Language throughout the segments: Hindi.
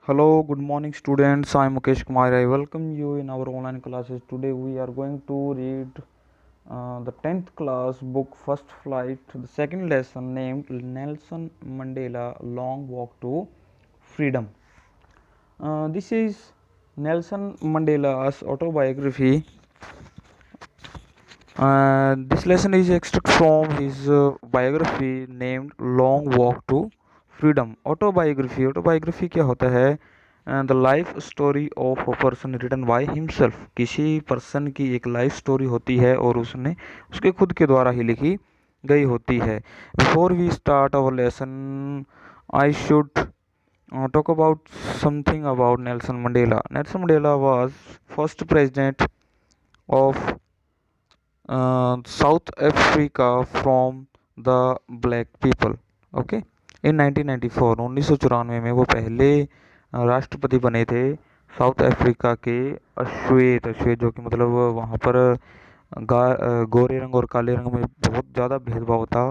Hello, good morning, students. I am Mukesh Kumar. I welcome you in our online classes. Today we are going to read the 10th class book First Flight, the second lesson named Nelson Mandela Long Walk to Freedom. This is Nelson Mandela's autobiography. This lesson is extract from his biography named Long Walk to Freedom. Autobiography क्या होता है? The life story of a person written by himself. किसी पर्सन की एक लाइफ स्टोरी होती है और उसने उसके खुद के द्वारा ही लिखी गई होती है। Before we start our lesson I should talk about something about Nelson Mandela. Nelson Mandela was first president of South Africa from the black people. Okay, in 1994 1994 में वो पहले राष्ट्रपति बने थे साउथ अफ्रीका के। अश्वेत अश्वेत जो कि मतलब वहाँ पर गोरे रंग और काले रंग में बहुत ज़्यादा भेदभाव था।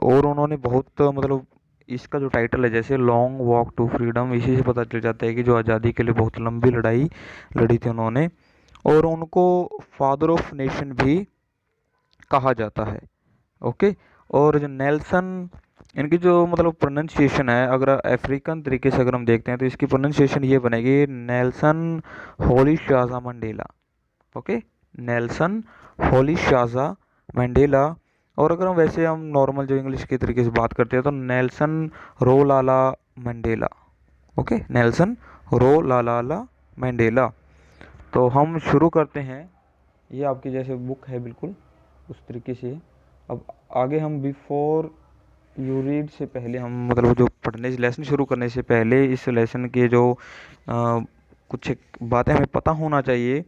और उन्होंने बहुत मतलब इसका जो टाइटल है जैसे लॉन्ग वॉक टू फ्रीडम, इसी से पता चल जाता है कि जो आज़ादी के लिए बहुत लंबी लड़ाई लड़ी थी उन्होंने। और उनको फादर ऑफ नेशन भी कहा जाता है। ओके, और जो नेल्सन, इनकी जो मतलब प्रोनाउंसिएशन है, अगर अफ्रीकन तरीके से अगर हम देखते हैं तो इसकी प्रोनाउंसिएशन ये बनेगी नेल्सन होली शाजा मंडेला। ओके, नेल्सन होली शाजा मंडेला। और अगर हम वैसे हम नॉर्मल जो इंग्लिश के तरीके से बात करते हैं तो Nelson Rolihlahla Mandela. Okay, Nelson Rolihlahla Mandela. तो हम शुरू करते हैं। ये आपकी जैसे बुक है बिल्कुल उस तरीके से। अब आगे हम बिफोर यू रीड से पहले हम मतलब जो पढ़ने लेसन शुरू करने से पहले इस लेसन के जो कुछ बातें हमें पता होना चाहिए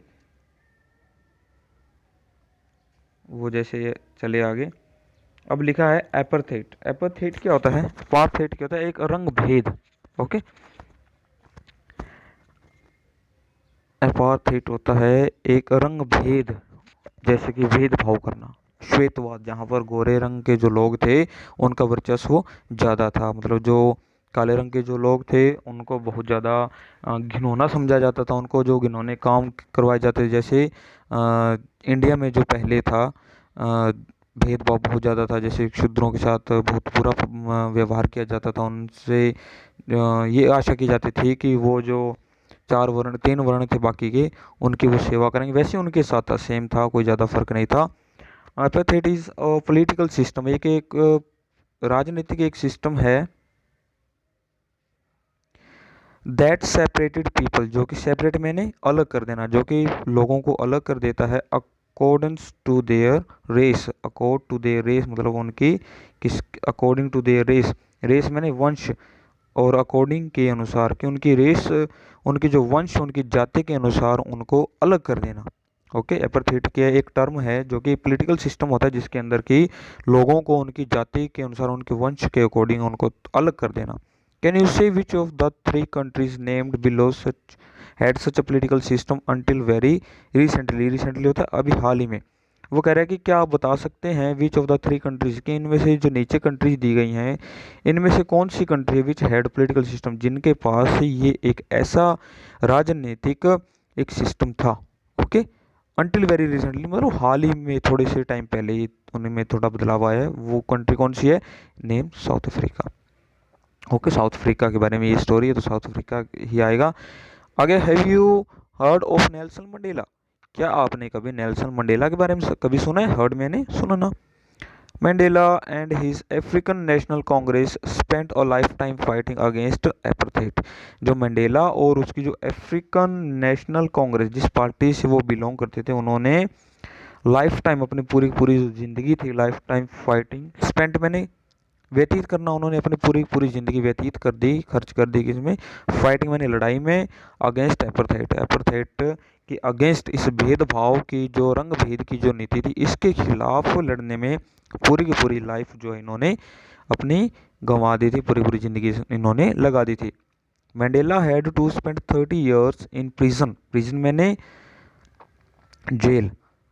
वो जैसे चले आगे। अब लिखा है एपर्थेट। एपर्थेट क्या होता है? पार्थेट क्या होता है? एक रंग भेद। ओके, एपार्थेट होता है एक रंग भेद, जैसे कि भेदभाव करना। श्वेतवाद, जहाँ पर गोरे रंग के जो लोग थे उनका वर्चस्व ज़्यादा था, मतलब जो काले रंग के जो लोग थे उनको बहुत ज़्यादा घिनौना समझा जाता था, उनको जो घिनौने काम करवाए जाते थे। जैसे इंडिया में जो पहले था भेदभाव बहुत ज़्यादा था, जैसे शूद्रों के साथ बहुत बुरा व्यवहार किया जाता था उनसे। ये आशा की जाती थी कि वो जो तीन वर्ण थे बाकी के, उनकी वो सेवा करेंगे। वैसे उनके साथ था, सेम था, कोई ज़्यादा फर्क नहीं था। एपैथेट इज पॉलिटिकल सिस्टम, एक राजनीतिक एक सिस्टम है दैट सेपरेटेड पीपल, जो कि सेपरेट मैंने अलग कर देना, जो कि लोगों को अलग कर देता है accordance to their race. Accord to their race मतलब उनकी किस according to their race, race मैंने वंश, और अकॉर्डिंग के अनुसार कि उनकी रेस, उनकी जो वंश, उनकी जाति के अनुसार उनको अलग कर देना। ओके, एपर्थेट के एक टर्म है जो कि पॉलिटिकल सिस्टम होता है जिसके अंदर की लोगों को उनकी जाति के अनुसार, उनके वंश के अकॉर्डिंग उनको अलग कर देना। कैन यू से which of the three countries named below such had such a political system until very recently. Recently होता है अभी हाल ही में। वो कह रहा है कि क्या आप बता सकते हैं which of the three countries, कि इनमें से जो नीचे कंट्रीज दी गई हैं इनमें से कौन सी कंट्री है विच हैड पॉलिटिकल सिस्टम, जिनके पास ये एक ऐसा राजनीतिक एक सिस्टम था। ओके, अंटिल वेरी रिसेंटली मतलब हाल ही में, थोड़े से टाइम पहले ही उनमें थोड़ा बदलाव आया है। वो कंट्री कौन सी है? Name south Africa. Okay, south Africa के बारे में ये स्टोरी है तो साउथ अफ्रीका ही आएगा आगे। Have you heard of Nelson Mandela? क्या आपने कभी नेल्सन मंडेला के बारे में कभी सुना है? हर्ड मैंने सुना ना। Mandela and his African National Congress spent a lifetime fighting against apartheid. जो मंडेला और उसकी जो अफ्रीकन नेशनल कांग्रेस, जिस पार्टी से वो बिलोंग करते थे, उन्होंने लाइफ टाइम, अपनी पूरी पूरी जिंदगी थी लाइफ टाइम फाइटिंग। स्पेंट मैंने व्यतीत करना, उन्होंने अपनी पूरी पूरी ज़िंदगी व्यतीत कर दी, खर्च कर दी किसमें? फाइटिंग मैंने लड़ाई में, अगेंस्ट एपर्थेट, एपर्थेट की अगेंस्ट, इस भेदभाव की जो रंग भेद की जो नीति थी इसके खिलाफ लड़ने में पूरी की पूरी लाइफ जो इन्होंने अपनी गंवा दी थी, पूरी पूरी ज़िंदगी इन्होंने लगा दी थी। Mandela had to spend 30 years in prison. Prison मैंने जेल।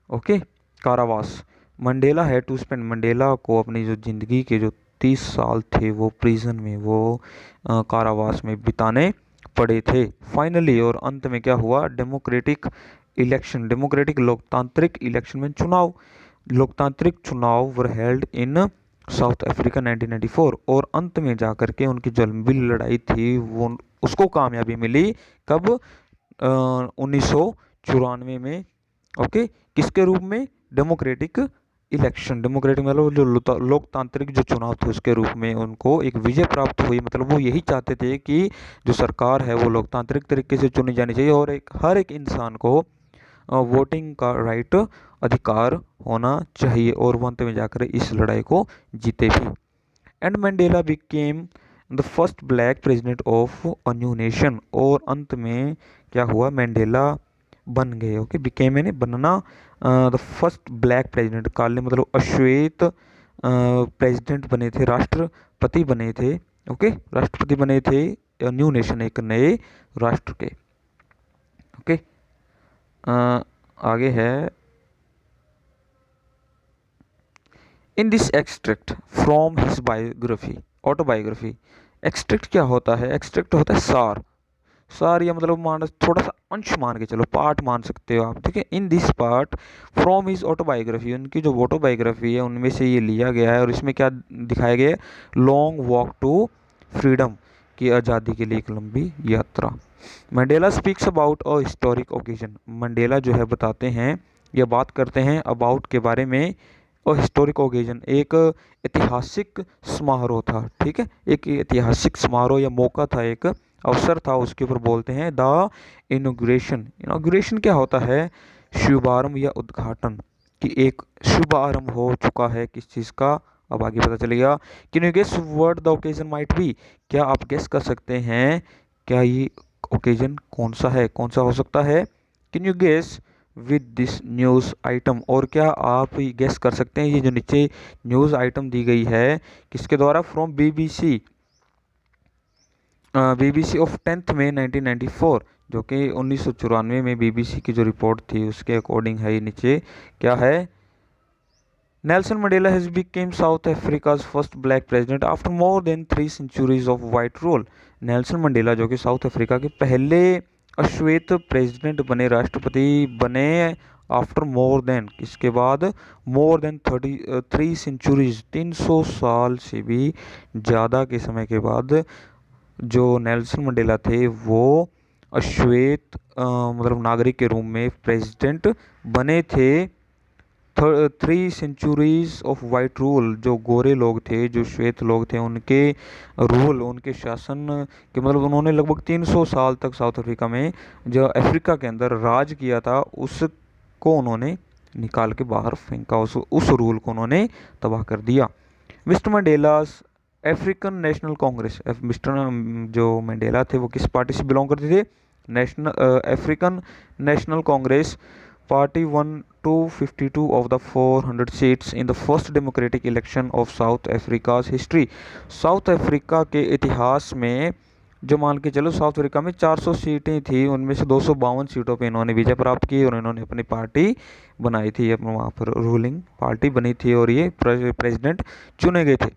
ओके, कारावास। Mandela had to spend, Mandela को अपनी जो ज़िंदगी के जो 30 साल थे वो प्रिजन में, वो कारावास में बिताने पड़े थे। फाइनली और अंत में क्या हुआ, डेमोक्रेटिक इलेक्शन, डेमोक्रेटिक लोकतांत्रिक इलेक्शन में चुनाव, लोकतांत्रिक चुनाव were held in south Africa 1994, और अंत में जाकर के उनकी जो लंबी लड़ाई थी वो उसको कामयाबी मिली। कब, 1994 में। ओके, किसके रूप में, डेमोक्रेटिक इलेक्शन, डेमोक्रेटिक मतलब जो लोकतांत्रिक जो चुनाव थे उसके रूप में उनको एक विजय प्राप्त हुई। मतलब वो यही चाहते थे कि जो सरकार है वो लोकतांत्रिक तरीके से चुनी जानी चाहिए और हर एक इंसान को वोटिंग का राइट, अधिकार होना चाहिए, और वो अंत में जाकर इस लड़ाई को जीते भी। And Mandela became the first black president of a new nation, और अंत में क्या हुआ, मंडेला बन गए। ओके, बिकेम यानी बनना, द फर्स्ट ब्लैक प्रेसिडेंट, काले मतलब अश्वेत प्रेसिडेंट बने थे, राष्ट्रपति बने थे। ओके, राष्ट्रपति बने थे न्यू नेशन, एक नए राष्ट्र के। ओके, आगे है, in this extract from his biography, autobiography. Extract क्या होता है, एक्सट्रैक्ट होता है सार, सार या मतलब मान थोड़ा सा अंश मान के चलो, पार्ट मान सकते हो आप, ठीक है। In this part from his autobiography, उनकी जो ऑटोबायोग्राफी है उनमें से ये लिया गया है, और इसमें क्या दिखाया गया है, लॉन्ग वॉक टू फ्रीडम, की आज़ादी के लिए एक लंबी यात्रा। Mandela speaks about a historic occasion, Mandela जो है बताते हैं या बात करते हैं अबाउट के बारे में, और हिस्टोरिक ओकेजन एक ऐतिहासिक समारोह था, ठीक है, एक ऐतिहासिक समारोह या मौका था, एक अवसर था, उसके ऊपर बोलते हैं द इनॉग्रेशन। इनॉग्रेशन क्या होता है, शुभारंभ या उद्घाटन, कि एक शुभ आरंभ हो चुका है किस चीज़ का, अब आगे पता चलेगा। Can you guess what the occasion might be, क्या आप गेस कर सकते हैं क्या ये ओकेजन कौन सा है, कौन सा हो सकता है। Can you guess with this news item, और क्या आप गेस कर सकते हैं ये जो नीचे न्यूज़ आइटम दी गई है किसके द्वारा, फ्रॉम बीबीसी, बीबीसी ऑफ 10 मई 1994, जो कि 1994 में बीबीसी की जो रिपोर्ट थी उसके अकॉर्डिंग है। ये नीचे क्या है, Nelson Mandela has become South Africa's first black president after more than 3 centuries of white rule. Nelson Mandela जो कि साउथ अफ्रीका के पहले अश्वेत प्रेसिडेंट बने, राष्ट्रपति बने, आफ्टर मोर देन, इसके बाद, मोर देन 3 सेंचुरीज, 300 साल से भी ज़्यादा के समय के बाद जो नेल्सन मंडेला थे वो अश्वेत मतलब नागरिक के रूप में प्रेसिडेंट बने थे। 3 सेंचुरीज ऑफ वाइट रूल, जो गोरे लोग थे, जो श्वेत लोग थे, उनके रूल, उनके शासन के मतलब उन्होंने लगभग 300 साल तक साउथ अफ्रीका में, जो अफ्रीका के अंदर राज किया था, उसको उन्होंने निकाल के बाहर फेंका, उस रूल को उन्होंने तबाह कर दिया। Mister Mandela's African National Congress, mister जो मंडेला थे वो किस पार्टी से बिलोंग करते थे, national African National Congress party one 252 of the 400 seats in the first democratic election of South Africa's history। South Africa के इतिहास में जो मान के चलो साउथ अफ्रीका में 400 सीटें थी, उनमें से 252 सीटों पे इन्होंने विजय प्राप्त की और इन्होंने अपनी पार्टी बनाई थी, अपने वहाँ पर रूलिंग पार्टी बनी थी और ये प्रेसिडेंट चुने गए थे।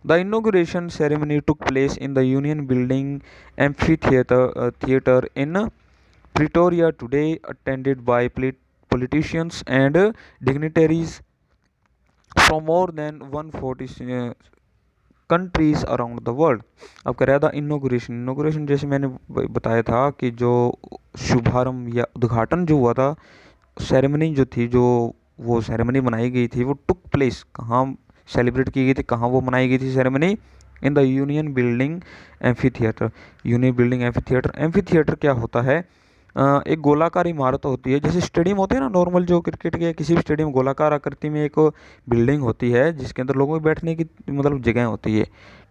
The inauguration ceremony took place in the Union Building Amphitheatre in Pretoria today, attended by politicians and dignitaries from more than 140 countries around the world. अब कह रहा था इनोग्रेशन, इनोग्रेशन जैसे मैंने बताया था कि जो शुभारंभ या उद्घाटन जो हुआ था, सेरेमनी जो थी, जो वो सेरेमनी बनाई गई थी वो टुक प्लेस, कहाँ सेलिब्रेट की गई थी, कहाँ वो मनाई गई थी ceremony, in the union building amphi theatre. Union building amphi theatre, amphi theatre क्या होता है, एक गोलाकार इमारत होती है, जैसे स्टेडियम होते हैं ना नॉर्मल, जो क्रिकेट के किसी भी स्टेडियम गोलाकार आकृति में एक बिल्डिंग होती है जिसके अंदर लोगों के बैठने की मतलब जगह होती है,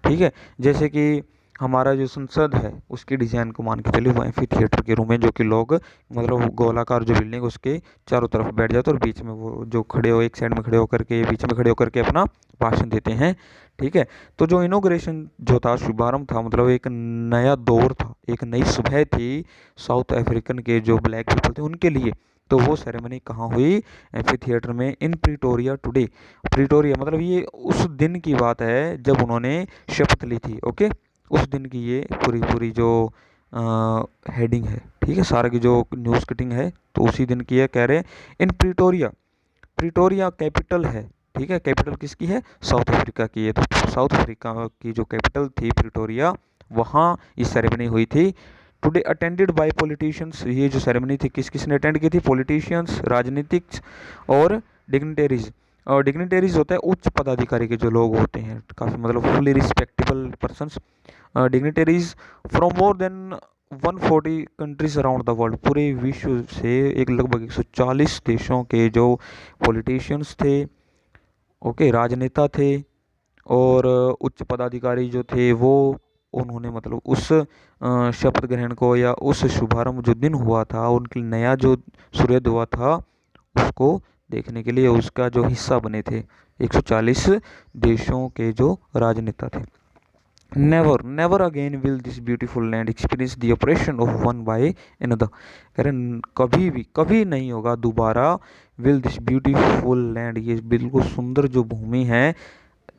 ठीक है। जैसे कि हमारा जो संसद है उसकी डिज़ाइन को मान के चलिए वो एम्फी थिएटर के रूम में, जो कि लोग मतलब गोलाकार जो बिल्डिंग उसके चारों तरफ बैठ जाते हैं और बीच में वो जो खड़े हो, एक साइड में खड़े होकर के, बीच में खड़े होकर के अपना भाषण देते हैं, ठीक है। तो जो इनोग्रेशन जो था, शुभारंभ था, मतलब एक नया दौर था, एक नई सुबह थी साउथ अफ्रीकन के जो ब्लैक पीपल थे उनके लिए, तो वो सेरेमनी कहाँ हुई, एम्फी थिएटर में इन प्रिटोरिया टुडे। प्रिटोरिया मतलब ये उस दिन की बात है जब उन्होंने शपथ ली थी। ओके, उस दिन की ये पूरी पूरी जो हेडिंग है, ठीक है, सारा की जो न्यूज़ कटिंग है तो उसी दिन की है। कह रहे इन प्रिटोरिया, प्रिटोरिया कैपिटल है, ठीक है, कैपिटल किसकी है, साउथ अफ्रीका की है। तो साउथ अफ्रीका की जो कैपिटल थी प्रिटोरिया, वहाँ ये सेरेमनी हुई थी। टुडे अटेंडेड बाय पॉलिटिशियंस, ये जो सेरेमनी थी किस किस ने अटेंड की थी, पॉलिटिशियंस, राजनीतिक और डिग्निटरीज। और डिग्निटरीज होता है उच्च पदाधिकारी के जो लोग होते हैं, काफ़ी मतलब fully respectable persons. Dignitaries from more than 140 countries around the world, पूरे विश्व से एक लगभग 140 देशों के जो पॉलिटिशियंस थे, ओके, राजनेता थे और उच्च पदाधिकारी जो थे वो, उन्होंने मतलब उस शपथ ग्रहण को या उस शुभारंभ जो दिन हुआ था, उनके नया जो सूर्योदय हुआ था उसको देखने के लिए उसका जो हिस्सा बने थे 140 देशों के जो राजनेता थे। Never never again will this beautiful land experience the operation of one by another, कह रहे कभी भी कभी नहीं होगा दोबारा विल दिस ब्यूटीफुल लैंड, ये बिल्कुल सुंदर जो भूमि है,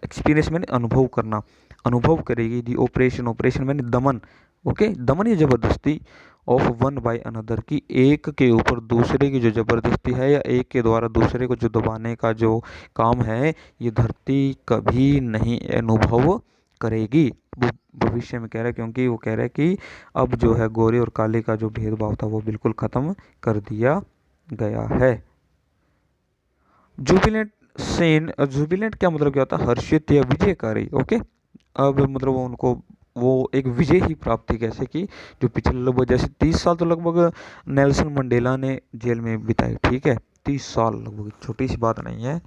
एक्सपीरियंस मैंने अनुभव करना, अनुभव करेगी दी ऑपरेशन, ऑपरेशन मैंने दमन, ओके, दमन ये जबरदस्ती ऑफ वन बाय अनदर की, एक के ऊपर दूसरे की जो जबरदस्ती है या एक के द्वारा दूसरे को जो दबाने का जो काम है, ये धरती कभी नहीं अनुभव करेगी। वो भविष्य में कह रहा है, क्योंकि वो कह रहा है कि अब जो है गोरे और काले का जो भेदभाव था वो बिल्कुल खत्म कर दिया गया है। जुबिलेंट सेन, जुबिलेंट क्या मतलब क्या होता है, हर्षित या विजयकारी। ओके, अब मतलब उनको वो एक विजय ही प्राप्त थी, कैसे कि जो पिछले लगभग जैसे 30 साल तो लगभग नेल्सन मंडेला ने जेल में बिताए, ठीक है, 30 साल लगभग छोटी सी बात नहीं है।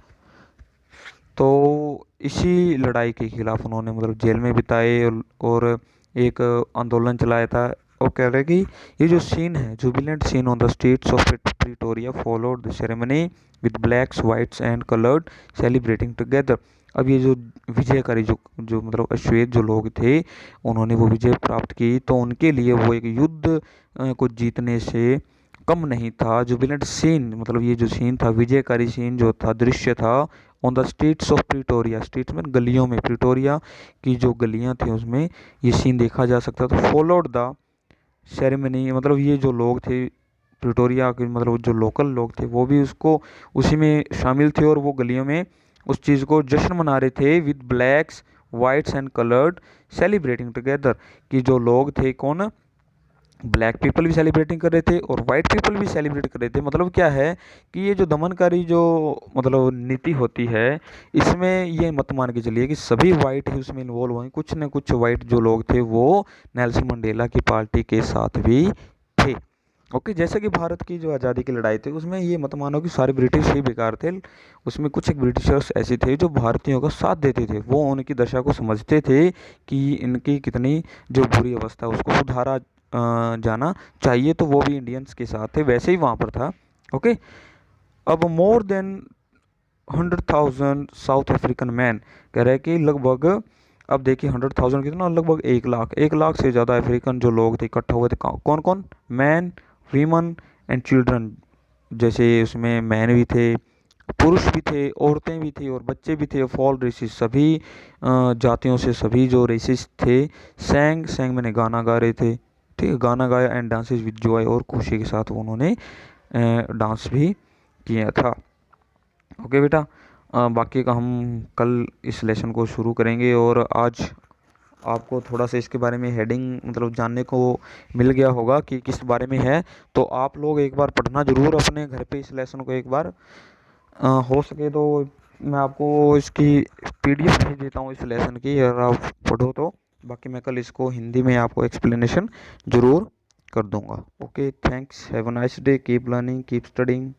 तो इसी लड़ाई के खिलाफ उन्होंने मतलब जेल में बिताए और एक आंदोलन चलाया था। और कह रहे कि ये जो सीन है, jubilant scene on the streets of Pretoria followed the ceremony with blacks whites and coloured celebrating together. अब ये जो विजयकारी जो जो मतलब श्वेत जो लोग थे, उन्होंने वो विजय प्राप्त की, तो उनके लिए वो एक युद्ध को जीतने से कम नहीं था। जुबिलेंट सीन मतलब ये जो सीन था, विजयकारी सीन जो था, दृश्य था, on the streets of Pretoria, streets में गलियों में, प्रिटोरिया की जो गलियां थी उसमें ये सीन देखा जा सकता था। फॉलोड द सेरेमनी मतलब ये जो लोग थे प्रिटोरिया के, मतलब जो लोकल लोग थे वो भी उसको उसी में शामिल थे और वो गलियों में उस चीज़ को जश्न मना रहे थे with blacks whites and coloured celebrating together, कि जो लोग थे कौन, ब्लैक पीपल भी सेलिब्रेटिंग कर रहे थे और वाइट पीपल भी सेलिब्रेट कर रहे थे। मतलब क्या है कि ये जो दमनकारी जो मतलब नीति होती है, इसमें ये मत मान के चलिए कि सभी वाइट ही उसमें इन्वॉल्व हुए, कुछ न कुछ वाइट जो लोग थे वो नेल्सन मंडेला की पार्टी के साथ भी थे। ओके, जैसे कि भारत की जो आज़ादी की लड़ाई थी उसमें ये मत मानो कि सारे ब्रिटिश ही बेकार थे, उसमें कुछ एक ब्रिटिशर्स ऐसे थे जो भारतीयों का साथ देते थे, वो उनकी दशा को समझते थे कि इनकी कितनी जो बुरी अवस्था है उसको सुधारा जाना चाहिए, तो वो भी इंडियंस के साथ थे, वैसे ही वहाँ पर था। ओके, अब more than 100,000 south African man, कह रहे हैं कि लगभग, अब देखिए 100,000 कितना, लगभग 1 लाख, 1 लाख से ज़्यादा अफ्रीकन जो लोग थे इकट्ठा हुए थे। कौन कौन, मैन, वीमन एंड चिल्ड्रन, जैसे उसमें मैन भी थे, पुरुष भी थे, औरतें भी थी और बच्चे भी थे, ऑफ ऑल रेसिस, सभी जातियों से सभी जो रेसिस थे। सैंग सैंग मैंने गाना गा रहे थे, ठीक है, गाना गाया एंड डांसेस विद जॉय, और खुशी के साथ उन्होंने डांस भी किया था। ओके बेटा, बाकी का हम कल इस लेसन को शुरू करेंगे, और आज आपको थोड़ा सा इसके बारे में हेडिंग मतलब जानने को मिल गया होगा कि किस बारे में है। तो आप लोग एक बार पढ़ना ज़रूर अपने घर पे इस लेसन को एक बार, हो सके तो मैं आपको इसकी पीडीएफ भेज देता हूँ इस लेसन की, अगर आप पढ़ो तो। बाकी मैं कल इसको हिंदी में आपको एक्सप्लेनेशन ज़रूर कर दूंगा। Okay, thanks, have a nice day, keep learning, keep studying.